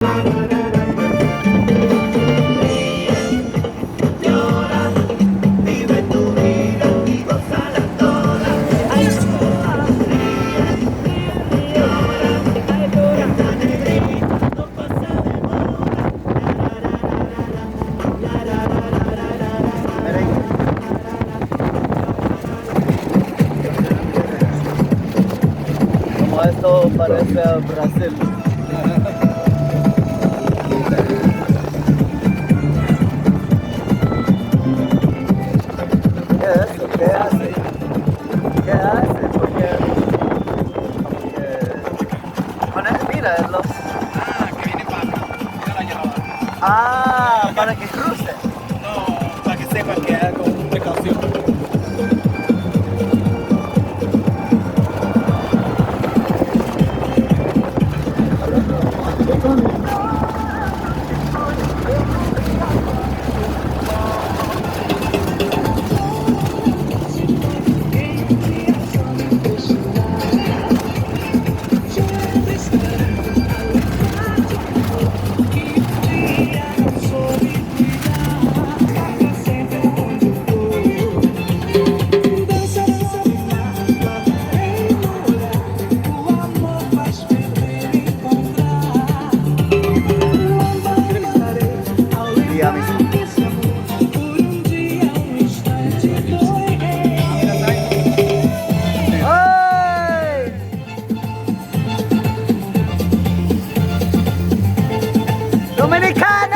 Como esto parece a Brasil. ¿Qué es eso? ¿Qué hace? ¿Qué hace? Porque mira, es los... Ah, que viene para acá. Mira la llave. Ah, para que cruce. No, para que sepan que hay con precaución. Día mismo. ¡Ay! Dominicano.